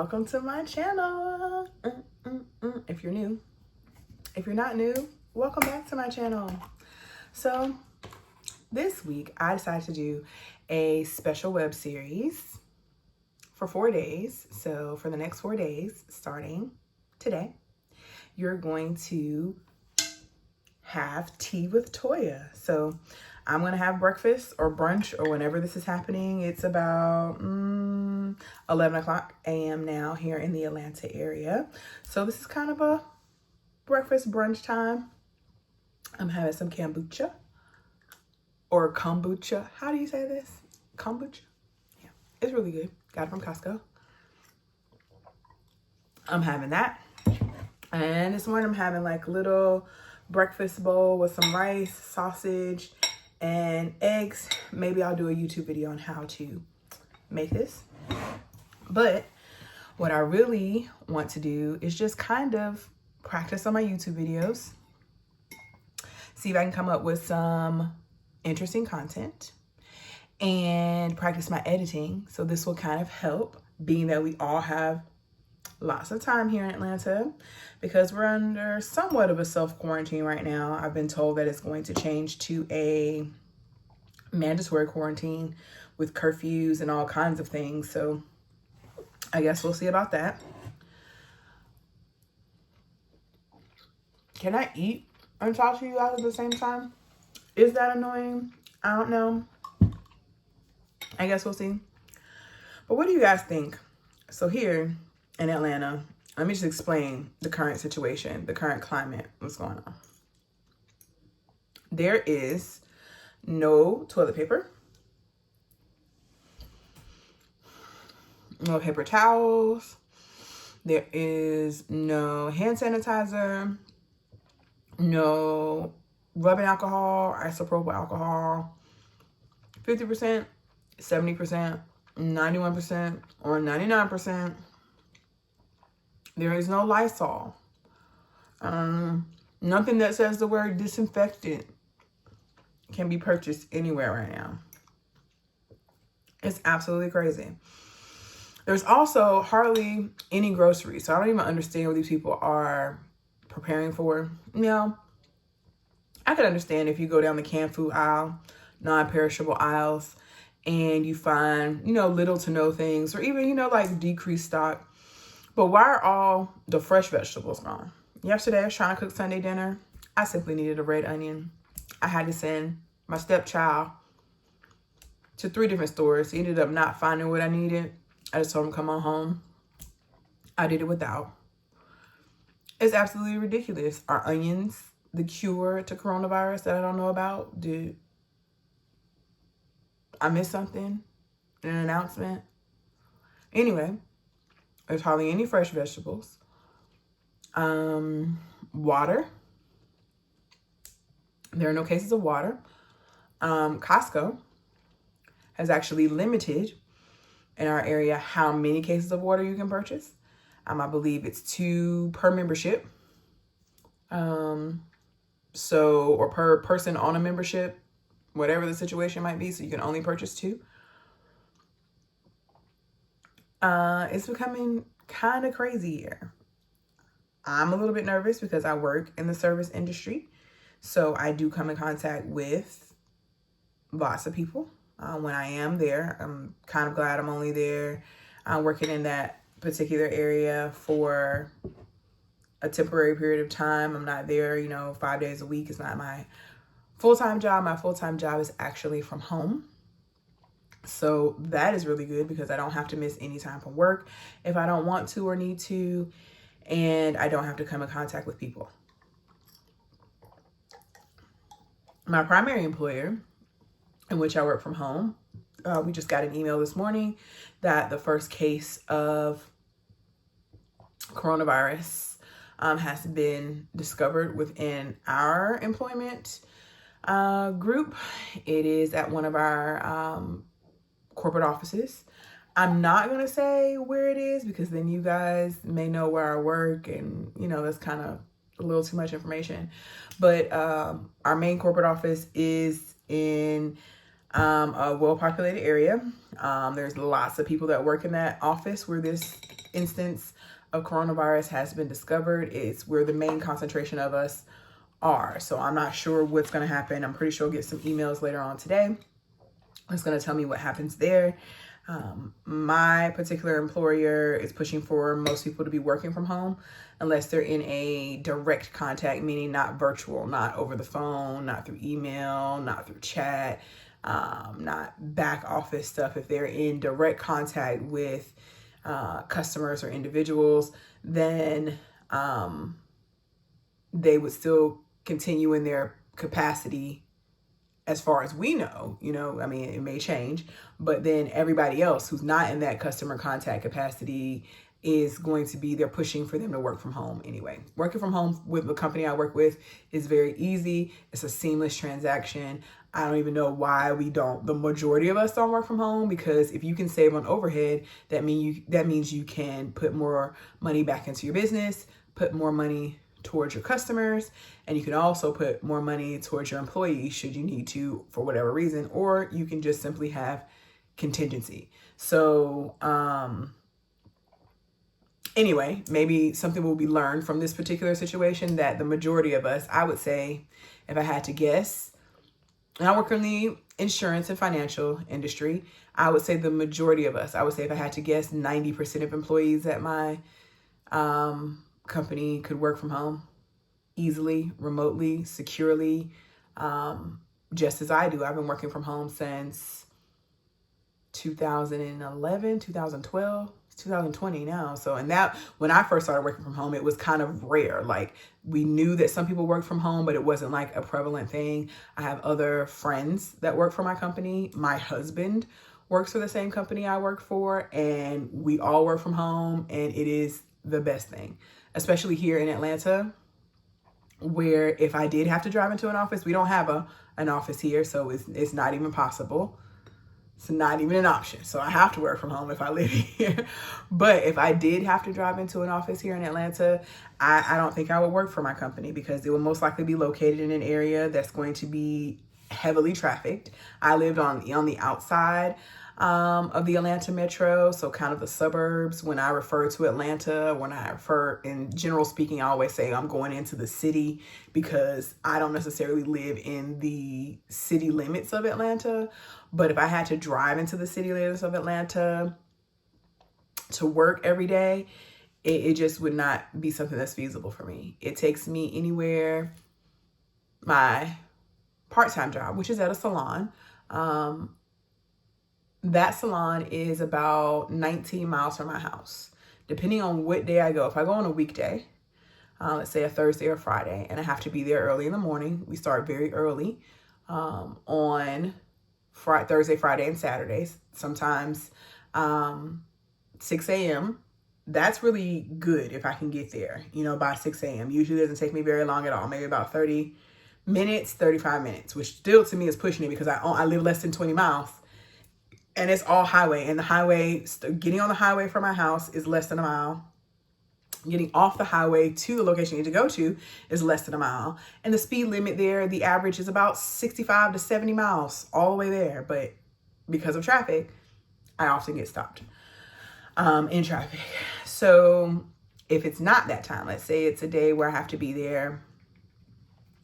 welcome to my channel. If you're new. If you're not new, welcome back to my channel. So this week I decided to do a special web series for 4 days. So for the next 4 days, starting today, you're going to have tea with Toya. So I'm gonna have breakfast or brunch or whenever this is happening. It's about 11 o'clock a.m. now here in the Atlanta area. So this is kind of a breakfast brunch time. I'm having some kombucha or kombucha. How do you say this? Kombucha? Yeah, it's really good. Got it from Costco. I'm having that. And this morning I'm having like a little breakfast bowl with some rice, sausage, and eggs. Maybe I'll do a YouTube video on how to make this. But what I really want to do is just kind of practice on my YouTube videos. See if I can come up with some interesting content and practice my editing. So this will kind of help, being that we all have lots of time here in Atlanta because we're under somewhat of a self-quarantine right now. I've been told that it's going to change to a mandatory quarantine with curfews and all kinds of things. So I guess we'll see about that. Can I eat and talk to you guys at the same time? Is that annoying? I don't know. I guess we'll see. But what do you guys think? So here in Atlanta, let me just explain the current situation, the current climate, what's going on. There is no toilet paper, no paper towels, there is no hand sanitizer, no rubbing alcohol, isopropyl alcohol, 50%, 70%, 91%, or 99%. There is no Lysol. Nothing that says the word disinfectant can be purchased anywhere right now. It's absolutely crazy. There's also hardly any groceries. So I don't even understand what these people are preparing for. You know, I could understand if you go down the canned food aisle, non-perishable aisles, and you find, you know, little to no things, or even, you know, like decreased stock. But why are all the fresh vegetables gone? Yesterday, I was trying to cook Sunday dinner. I simply needed a red onion. I had to send my stepchild to 3 different stores. He ended up not finding what I needed. I just told him to come on home. I did it without. It's absolutely ridiculous. Are onions the cure to coronavirus that I don't know about? Did I miss something? An announcement? Anyway, there's hardly any fresh vegetables. Water. There are no cases of water. Costco has actually limited in our area how many cases of water you can purchase. I believe it's 2 per membership. Or per person on a membership, whatever the situation might be. So you can only purchase 2. It's becoming kind of crazy here. I'm a little bit nervous because I work in the service industry. So I do come in contact with lots of people when I am there. I'm kind of glad I'm only there working in that particular area for a temporary period of time. I'm not there, you know, 5 days a week. It's not my full-time job. My full-time job is actually from home. So that is really good because I don't have to miss any time from work if I don't want to or need to, and I don't have to come in contact with people. My primary employer, in which I work from home, we just got an email this morning that the first case of coronavirus has been discovered within our employment group. It is at one of our corporate offices. I'm not going to say where it is because then you guys may know where I work, and, you know, that's kind of a little too much information. But our main corporate office is in a well-populated area. There's lots of people that work in that office where this instance of coronavirus has been discovered. It's where the main concentration of us are. So I'm not sure what's going to happen. I'm pretty sure I'll get some emails later on today. It's going to tell me what happens there. My particular employer is pushing for most people to be working from home unless they're in a direct contact, meaning not virtual, not over the phone, not through email, not through chat, not back office stuff. If they're in direct contact with customers or individuals, then they would still continue in their capacity. As far as we know, I mean, it may change, but then everybody else who's not in that customer contact capacity is going to be, they're pushing for them to work from home anyway. Working from home with the company I work with is very easy. It's a seamless transaction. I don't even know why the majority of us don't work from home, because if you can save on overhead, that means you can put more money back into your business, put more money towards your customers, and you can also put more money towards your employees should you need to for whatever reason, or you can just simply have contingency. So anyway, maybe something will be learned from this particular situation, that the majority of us, I would say, if I had to guess, and I work in the insurance and financial industry, I would say the majority of us, I would say if I had to guess, 90% of employees at my company could work from home easily, remotely, securely, just as I do. I've been working from home since 2011, 2012, 2020 now. So, and that, when I first started working from home, it was kind of rare. Like, we knew that some people worked from home, but it wasn't like a prevalent thing. I have other friends that work for my company. My husband works for the same company I work for, and we all work from home, and it is the best thing, especially here in Atlanta, where if I did have to drive into an office, we don't have an office here, so it's not even possible. It's not even an option. So I have to work from home if I live here. But if I did have to drive into an office here in Atlanta, I don't think I would work for my company, because it will most likely be located in an area that's going to be heavily trafficked. I lived on the outside of the Atlanta metro, so kind of the suburbs. When I refer to Atlanta, in general speaking, I always say I'm going into the city, because I don't necessarily live in the city limits of Atlanta. But if I had to drive into the city limits of Atlanta to work every day, it just would not be something that's feasible for me. It takes me anywhere, my part-time job, which is at a salon, that salon is about 19 miles from my house. Depending on what day I go, if I go on a weekday, let's say a Thursday or Friday, and I have to be there early in the morning, we start very early on Thursday, Friday, and Saturdays, sometimes 6 a.m. That's really good if I can get there, by 6 a.m. Usually doesn't take me very long at all, maybe about 30 minutes, 35 minutes, which still to me is pushing it, because I live less than 20 miles. And it's all highway, and getting on the highway from my house is less than a mile. Getting off the highway to the location you need to go to is less than a mile. And the speed limit there, the average is about 65 to 70 miles all the way there. But because of traffic, I often get stopped in traffic. So if it's not that time, let's say it's a day where I have to be there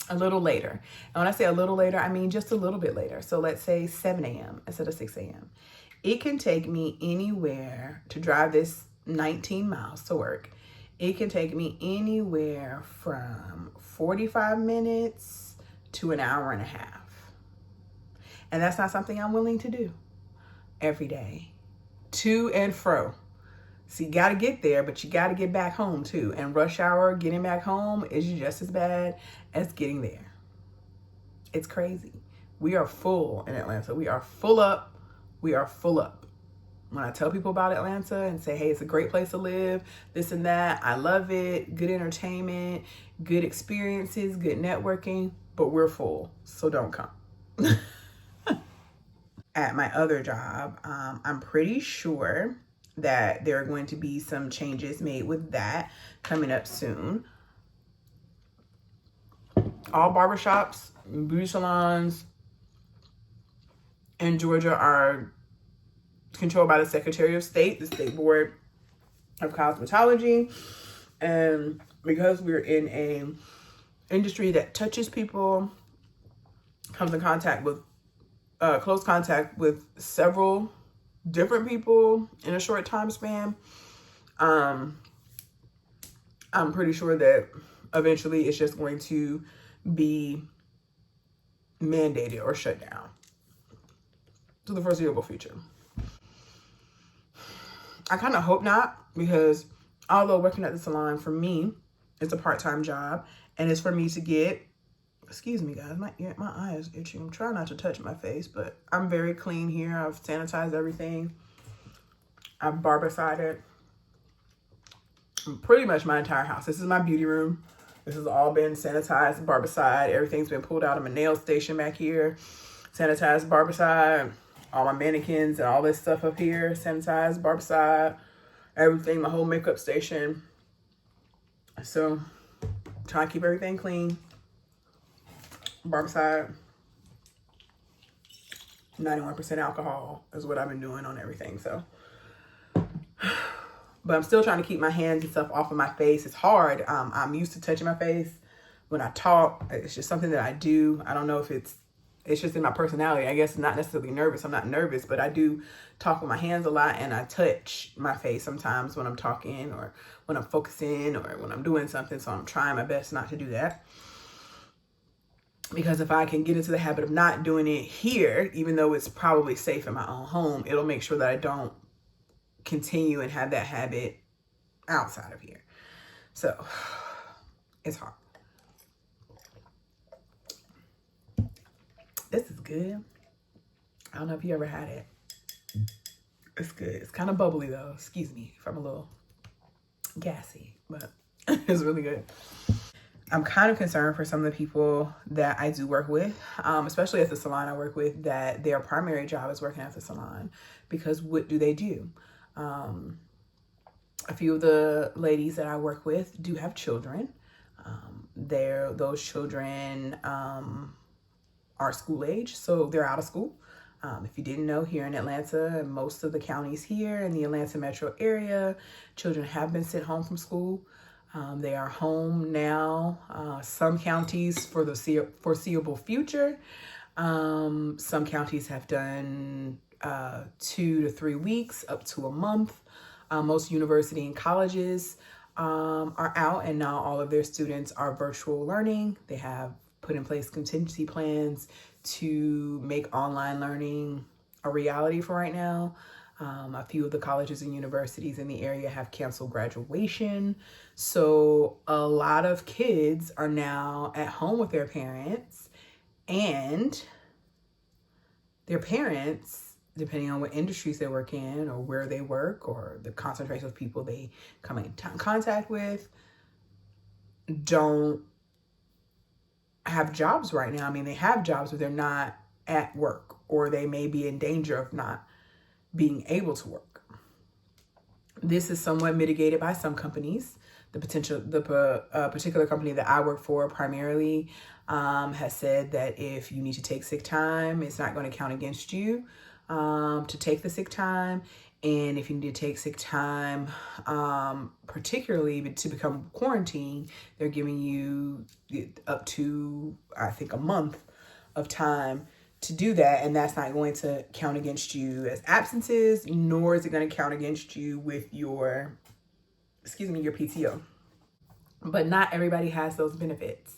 a little later. And when I say a little later, I mean just a little bit later. So let's say 7 a.m. instead of 6 a.m. It can take me anywhere to drive this 19 miles to work. It can take me anywhere from 45 minutes to an hour and a half. And that's not something I'm willing to do every day. To and fro. So you got to get there, but you got to get back home too. And rush hour, getting back home is just as bad as getting there. It's crazy. We are full in Atlanta. We are full up. We are full up. When I tell people about Atlanta and say, hey, it's a great place to live, this and that, I love it, good entertainment, good experiences, good networking, but we're full, so don't come. At my other job, I'm pretty sure that there are going to be some changes made with that coming up soon. All barbershops, beauty salons, in Georgia are controlled by the Secretary of State, the State Board of Cosmetology. And because we're in a industry that touches people, comes in contact with close contact with several different people in a short time span, I'm pretty sure that eventually it's just going to be mandated or shut down to the foreseeable future. I kind of hope not, because although working at the salon for me, it's a part-time job, and it's for me to get, excuse me guys, my eye is itching. I'm trying not to touch my face, but I'm very clean here. I've sanitized everything. I've barbicided pretty much my entire house. This is my beauty room. This has all been sanitized, barbicide. Everything's been pulled out of my nail station back here. Sanitized, barbicide. All my mannequins and all this stuff up here. Sanitized, barbicide. Everything, my whole makeup station. So, trying to keep everything clean. Barbicide. 91% alcohol is what I've been doing on everything, so. But I'm still trying to keep my hands and stuff off of my face. It's hard. I'm used to touching my face when I talk. It's just something that I do. I don't know if it's just in my personality. I guess it's not necessarily nervous. I'm not nervous, but I do talk with my hands a lot, and I touch my face sometimes when I'm talking or when I'm focusing or when I'm doing something. So I'm trying my best not to do that. Because if I can get into the habit of not doing it here, even though it's probably safe in my own home, it'll make sure that I don't continue and have that habit outside of here. So it's hard. This is good. I don't know if you ever had it. It's good. It's kind of bubbly though. Excuse me if I'm a little gassy, but it's really good. I'm kind of concerned for some of the people that I do work with, especially at the salon I work with, that their primary job is working at the salon, because what do they do? A few of the ladies that I work with do have children. Those children are school age, so they're out of school. If you didn't know, here in Atlanta and most of the counties here in the Atlanta metro area, children have been sent home from school. They are home now. Some counties for the foreseeable future. Some counties have done 2 to 3 weeks, up to a month. Most university and colleges are out, and now all of their students are virtual learning. They have put in place contingency plans to make online learning a reality for right now. A few of the colleges and universities in the area have canceled graduation. So a lot of kids are now at home with their parents, and their parents, depending on what industries they work in or where they work or the concentration of people they come in contact with, don't have jobs right now. I mean, they have jobs, but they're not at work, or they may be in danger of not being able to work. This is somewhat mitigated by some companies. The particular company that I work for primarily has said that if you need to take sick time, it's not going to count against you to take the sick time. And if you need to take sick time, particularly to become quarantined, they're giving you up to, I think, a month of time to do that. And that's not going to count against you as absences, nor is it going to count against you with your PTO. But not everybody has those benefits.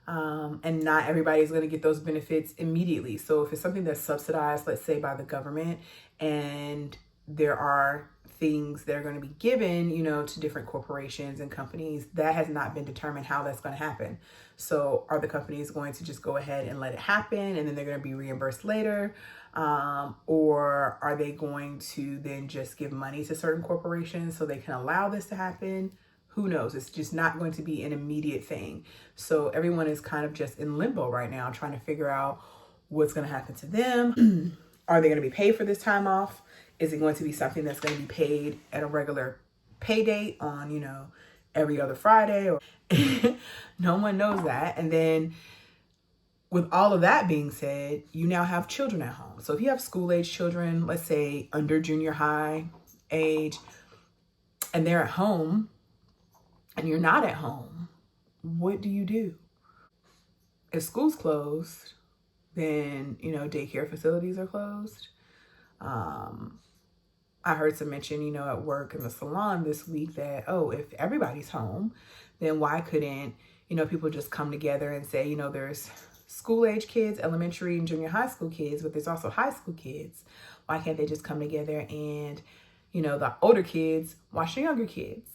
And not everybody is going to get those benefits immediately. So if it's something that's subsidized, let's say by the government, and there are things that are going to be given, to different corporations and companies, that has not been determined how that's going to happen. So are the companies going to just go ahead and let it happen and then they're going to be reimbursed later? Or are they going to then just give money to certain corporations so they can allow this to happen? Who knows? It's just not going to be an immediate thing. So everyone is kind of just in limbo right now, trying to figure out what's going to happen to them. Are they going to be paid for this time off? Is it going to be something that's going to be paid at a regular pay date on, every other Friday? Or no one knows that. And then with all of that being said, you now have children at home. So if you have school age children, let's say under junior high age, and they're at home and you're not at home, what do you do? If school's closed, then, you know, daycare facilities are closed. I heard some mention, you know, at work in the salon this week that, oh, if everybody's home, then why couldn't, you know, people just come together and say, you know, there's school age kids, elementary and junior high school kids, but there's also high school kids. Why can't they just come together and, you know, the older kids watch the younger kids?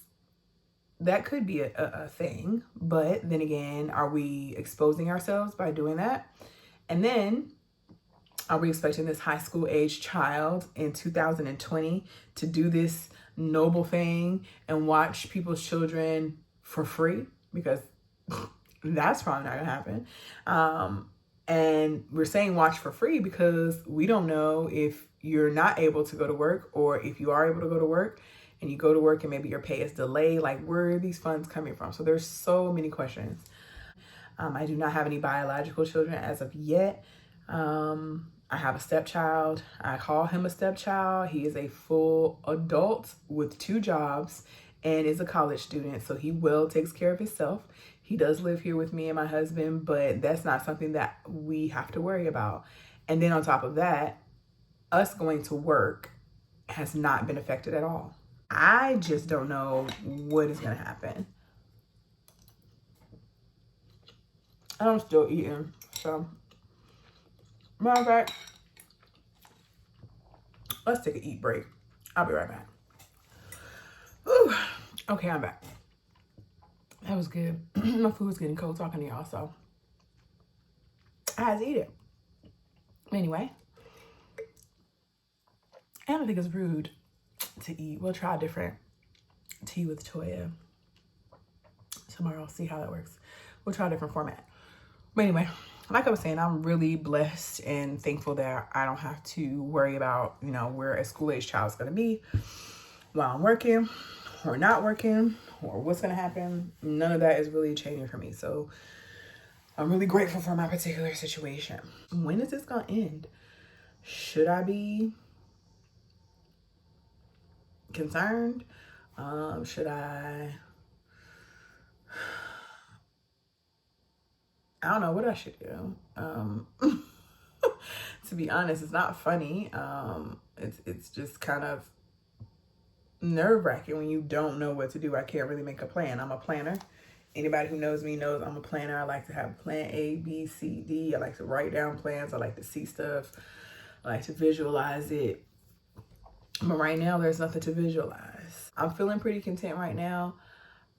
That could be a thing. But then again, are we exposing ourselves by doing that? And then are we expecting this high school age child in 2020 to do this noble thing and watch people's children for free? Because that's probably not gonna happen. And we're saying watch for free because we don't know if you're not able to go to work, or if you are able to go to work and you go to work and maybe your pay is delayed, like where are these funds coming from? So there's so many questions. I do not have any biological children as of yet. I have a stepchild. I call him a stepchild. He is a full adult with 2 jobs and is a college student, so he well takes care of himself. He does live here with me and my husband, but that's not something that we have to worry about. And then on top of that, us going to work has not been affected at all. I just don't know what is going to happen. I'm still eating, so matter of fact, let's take an eat break. I'll be right back. Whew. Okay, I'm back. That was good. My food's getting cold talking to y'all, so I had to eat it. Anyway, I don't think it's rude to eat. We'll try a different tea with Toya tomorrow. See how that works. We'll try a different format. But anyway, like I was saying, I'm really blessed and thankful that I don't have to worry about, you know, where a school age child is going to be while I'm working or not working or what's going to happen. None of that is really changing for me. So I'm really grateful for my particular situation. When is this going to end? Should I be concerned? Should I don't know what I should do. To be honest, it's not funny. It's just kind of nerve-wracking when you don't know what to do. I can't really make a plan. I'm a planner. Anybody who knows me knows I'm a planner. I like to have plan A, B, C, D. I like to write down plans. I like to see stuff. I like to visualize it. But right now, there's nothing to visualize. I'm feeling pretty content right now.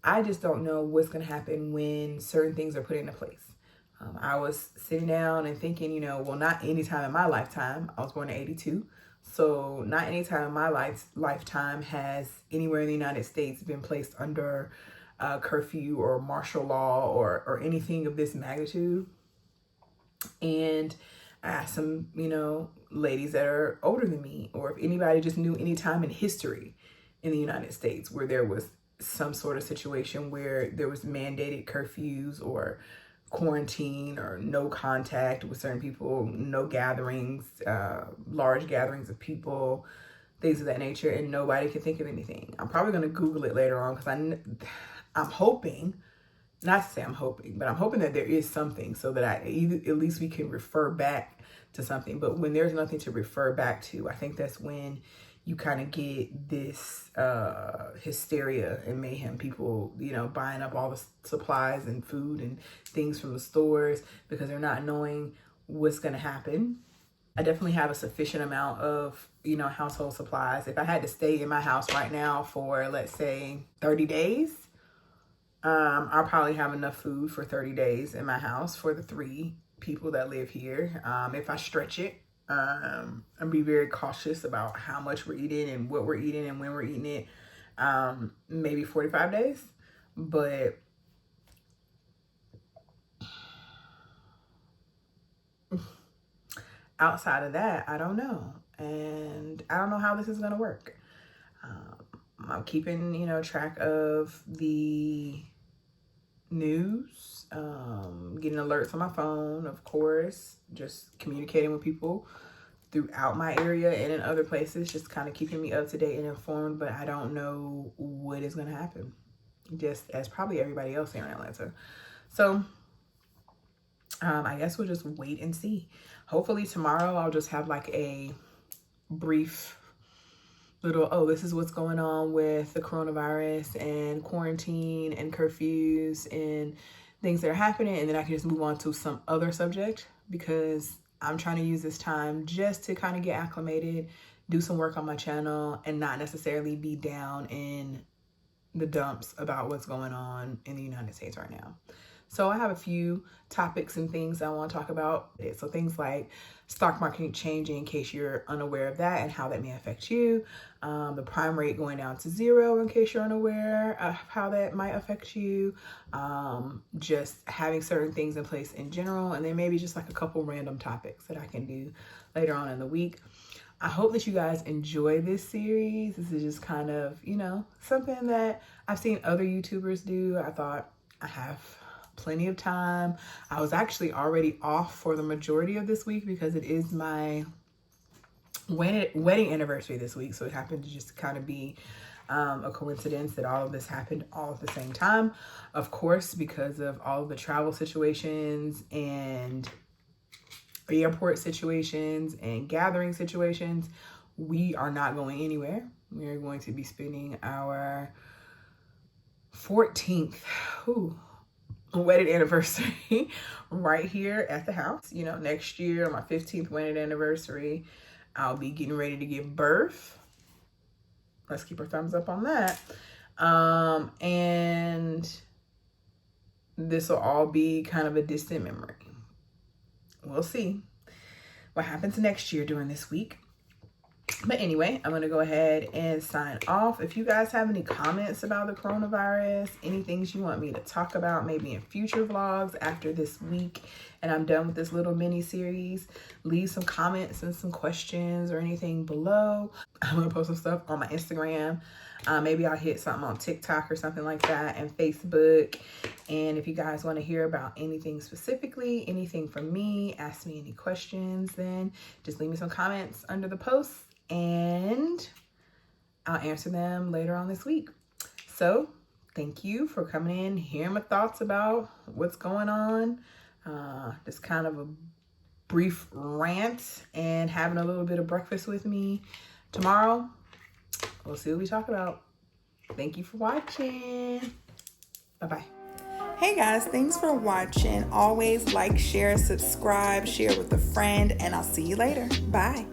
I just don't know what's going to happen when certain things are put into place. I was sitting down and thinking, you know, well, not any time in my lifetime. I was born in 82. So not any time in my lifetime has anywhere in the United States been placed under curfew or martial law or anything of this magnitude. And I asked some, you know, ladies that are older than me, or if anybody just knew any time in history in the United States where there was some sort of situation where there was mandated curfews or quarantine or no contact with certain people, no gatherings, large gatherings of people, things of that nature, and nobody can think of anything. I'm probably going to Google it later on because I'm hoping, not to say I'm hoping, but I'm hoping that there is something so that at least we can refer back to something. But when there's nothing to refer back to, I think that's when you kind of get this hysteria and mayhem. People, you know, buying up all the supplies and food and things from the stores because they're not knowing what's going to happen. I definitely have a sufficient amount of, you know, household supplies. If I had to stay in my house right now for, let's say, 30 days, I'll probably have enough food for 30 days in my house for the 3 people that live here. If I stretch it, and be very cautious about how much we're eating and what we're eating and when we're eating it. Maybe 45 days, but outside of that, I don't know. And I don't know how this is going to work. I'm keeping, you know, track of the news, getting alerts on my phone, of course, just communicating with people throughout my area and in other places, just kind of keeping me up to date and informed. But I don't know what is going to happen, just as probably everybody else here in Atlanta. So I guess we'll just wait and see. Hopefully tomorrow I'll just have like a brief little, oh, this is what's going on with the coronavirus and quarantine and curfews and things that are happening. And then I can just move on to some other subject, because I'm trying to use this time just to kind of get acclimated, do some work on my channel, and not necessarily be down in the dumps about what's going on in the United States right now. So I have a few topics and things I want to talk about. So things like stock market changing, in case you're unaware of that and how that may affect you. The prime rate going down to 0, in case you're unaware of how that might affect you. Just having certain things in place in general. And then maybe just like a couple random topics that I can do later on in the week. I hope that you guys enjoy this series. This is just kind of, you know, something that I've seen other YouTubers do. I thought I have plenty of time. I was actually already off for the majority of this week because it is my wedding anniversary this week. So it happened to just kind of be a coincidence that all of this happened all at the same time. Of course, because of all of the travel situations and airport situations and gathering situations, we are not going anywhere. We are going to be spending our 14th wedding anniversary right here at the house. You know, next year, my 15th wedding anniversary, I'll be getting ready to give birth. Let's keep our thumbs up on that. And this will all be kind of a distant memory. We'll see what happens next year during this week. But anyway, I'm going to go ahead and sign off. If you guys have any comments about the coronavirus, any things you want me to talk about, maybe in future vlogs after this week, and I'm done with this little mini series, leave some comments and some questions or anything below. I'm going to post some stuff on my Instagram. Maybe I'll hit something on TikTok or something like that, and Facebook. And if you guys want to hear about anything specifically, anything from me, ask me any questions, then just leave me some comments under the post and I'll answer them later on this week. So thank you for coming in, hearing my thoughts about what's going on. Just kind of a brief rant and having a little bit of breakfast with me. Tomorrow, we'll see what we talk about. Thank you for watching. Bye-bye. Hey guys, thanks for watching. Always like, share, subscribe, share with a friend, and I'll see you later. Bye.